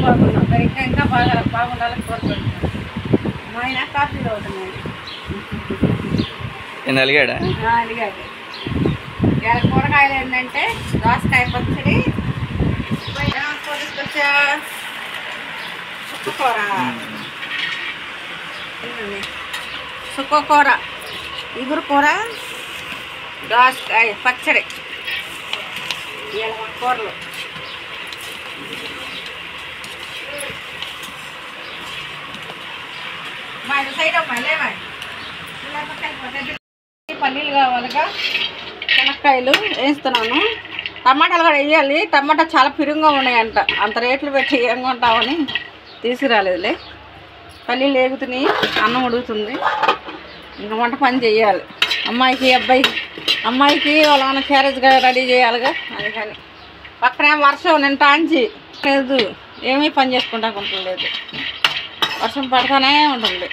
బాగున్నాం. ఇంకా బాగా బాగుండాలని కోరుకుంటున్నాం. మా ఆయన కాఫీ తాగుతున్నాడు. అలిగాడా? అలిగాడు. ఇవాళ కూరగాయలు ఏంటంటే దోసకాయ పచ్చడి, తీసుకొచ్చా చుక్కకూర, చుక్కకూర, ఇగురు కూర, దోసకాయ పచ్చడి. ఇవాళ మా కూరలు మా సైడ్ అమ్మాయి లేవా పల్లీలు కావాలిగా, శనక్కాయలు వేస్తున్నాను. టమాటాలు కూడా వేయాలి. టమాటా చాలా పిరుగ్గా ఉన్నాయంట. అంత రేట్లు పెట్టి ఏం కొంటామని తీసుకురాలేదులే. పల్లీలు వేగుతున్నాయి, అన్నం ఉడుకుతుంది. ఇంకా వంట పని చేయాలి. అమ్మాయికి వాళ్ళ నాన్న క్యారేజ్గా రెడీ చేయాలిగా. అందుకని పక్కనే వర్షం నిన్న టాంచి లేదు, ఏమీ పని చేసుకుంటా లేదు. వర్షం పడతానే ఉంటుంది.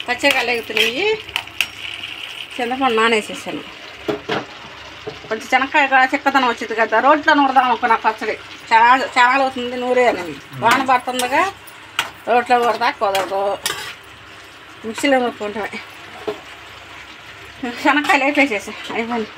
పచ్చికాయలు ఎగుతున్నాయి. చింతపండు నానేసేసాను. కొంచెం శనక్కాయ కూడా చిక్కదనం వచ్చింది కదా, రోట్లో నూరదాం అనుకున్నా. పచ్చడి చాలా అవుతుంది నూరే అని. వాన పడుతుందిగా రోట్లో కొడతా కుదరదు, మిక్సీలో నూరుకుంటామే. శనక్కాయలు వేపేసేసా, అయిపోయింది.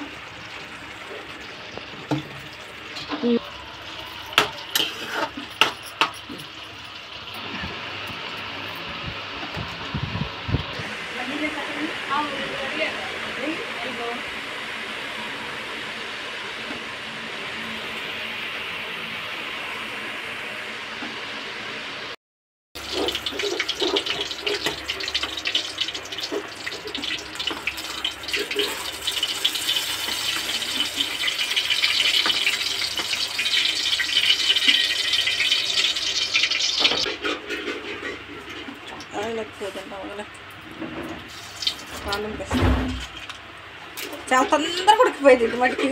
చాలా తొందరగా ఉడికిపోయింది ఇది మటుకి.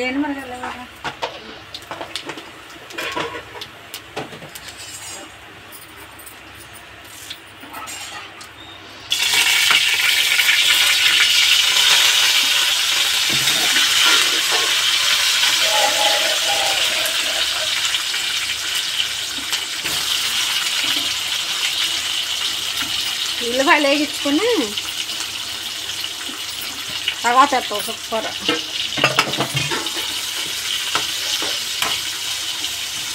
ఏంటి మరి ఉల్లిపాయలు వేగించుకొని తర్వాత వేస్తాం కూర.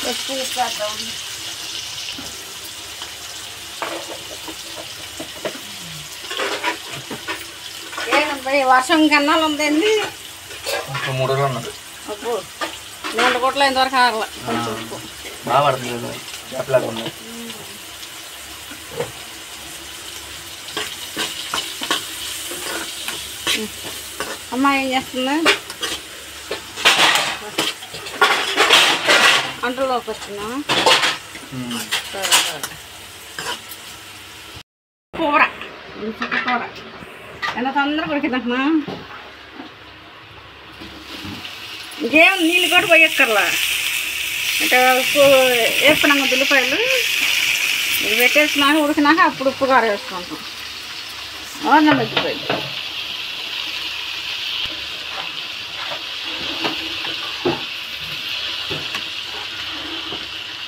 ఉప్పు వేస్తాం. ఏంటబ్బా వర్షం కన్నాలు ఉందండి. 3 రోజులు ఉన్నది. అప్పు 2 కోట్ల ఇంతవరకు ఆగల. కొంచెం ఉప్పు బాగా పడుతుంది. చేపలాగా ఉన్నాయి. అమ్మాయి ఏం చేస్తుంది? అంటలోకి వచ్చినా కూర, కూర ఎంత తొందరగా ఉడికిందమ్మా. ఇంకేం నీళ్ళు కూడా పోయక్కర్లా. అంటే ఉప్పు వేసుకున్నాక ఉల్లిపాయలు ఇది పెట్టేసినాక ఉడికినాక అప్పుడు ఉప్పు కారం వేసుకుంటాం. అన్నం పెట్టిపోయింది.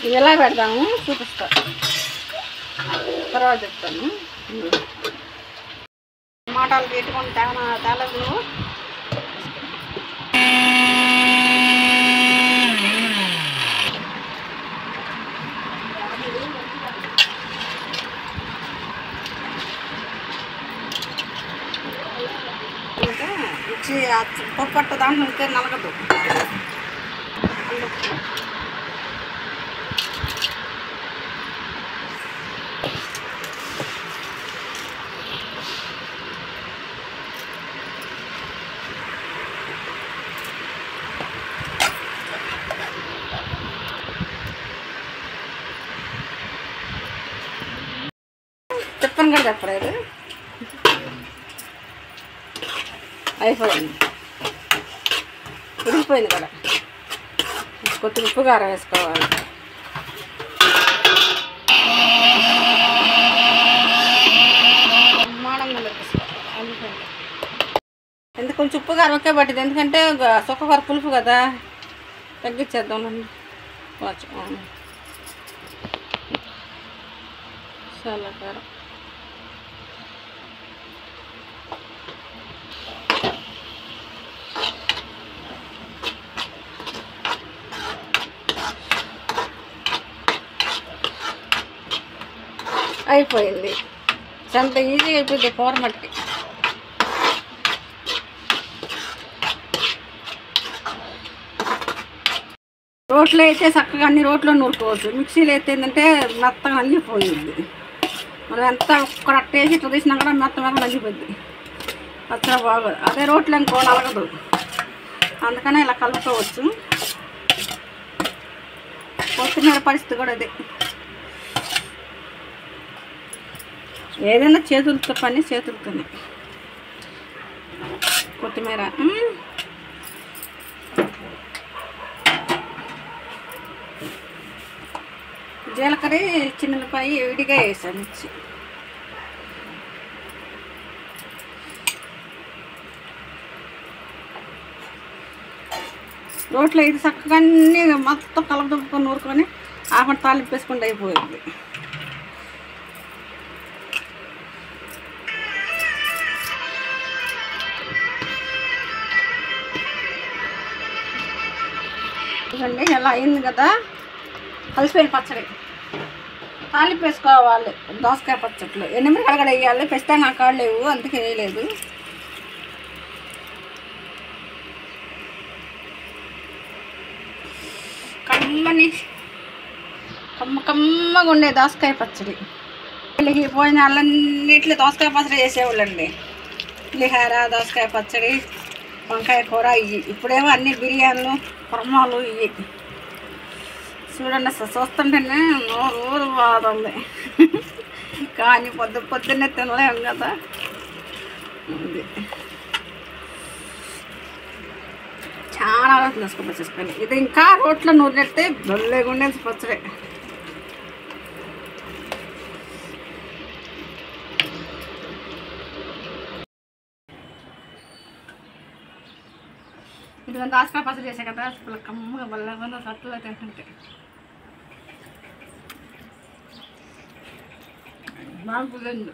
ఇది ఎలా పెడతాము చూపిస్తా, తర్వాత చెప్తాను. టమాటాలు పెట్టుకొని తేలేదు నువ్వు. ఇంకా ఇచ్చి పప్పు దాంట్లో ఉంటే నలగదు. చెప్పను కూడా చెప్పలేదు. అయిపోయింది, ఉడికిపోయింది కదా. కొద్దిగా ఉప్పు కారం వేసుకోవాలి. మాడంగా వేసుకోవాలి. ఎందుకు కొంచెం ఉప్పు కారం ఒకే పట్టింది, ఎందుకంటే సుక్కకూర పులుపు కదా, తగ్గించేద్దాం కొంచెం. చాలా కారం. అయిపోయింది. ఎంత ఈజీగా అయిపోయింది కూర మట్టుకి. రోట్లో అయితే చక్కగా అన్ని రోట్లో నూరుకోవచ్చు, మిక్సీలో అయితే ఏంటంటే మెత్తగా నలిగిపోయింది. మనం ఎంత ఒక్కడ టేస్ట్ ఇట్లా తీసినా కూడా మెత్తగా నలిగిపోద్ది, పచ్చడి బాగోదు. అదే రోట్లో ఇంకో నలగదు, అందుకనే ఇలా కలుపుకోవచ్చు. కొత్తిమీర పరిస్థితి కూడా అదే, ఏదైనా చేతులతో పని చేతులతోనే. కొత్తిమీర, జీలకర్ర, చిన్నపాయ విడిగా వేసాను మిక్సీ. రోట్లో ఇది చక్కగా అన్నీ మొత్తం కలపదుప్పుకొని నూరుకొని ఆపటి తాలింపు వేసుకుంటే అయిపోయింది. ఇదండి ఎలా అయింది కదా, కలిసిపోయిన పచ్చడి. తాలింపు వేసుకోవాలి దోసకాయ పచ్చట్లు. ఎనిమిరకాయలు కూడా వేయాలి, పెస్తే నా కాళ్ళు లేవు అందుకే వేయలేదు. కమ్మగా ఉండే దోసకాయ పచ్చడి. వీళ్ళకి పోయిన వాళ్ళన్నిట్లో దోసకాయ పచ్చడి చేసేవాళ్ళండి. పులిహార, దోసకాయ పచ్చడి, వంకాయ కూర ఇవి. ఇప్పుడేమో అన్ని బిర్యానీలు, కుర్మాలు ఇవి. చూడండి అసలు చూస్తుంటేనే నోరు బాగుంది, కానీ పొద్దున్నే తినలేము కదా. చాలా రోజులు తీసుకొని ఇది ఇంకా రోట్లో నూరినట్టే భలేగా ఉండేది పచ్చడి. ఇది దోసకాయ పచ్చడి చేసే కదా, కమ్మగా భలేగా ఉందో సత్తుగా తింటుంటే బాగుంది.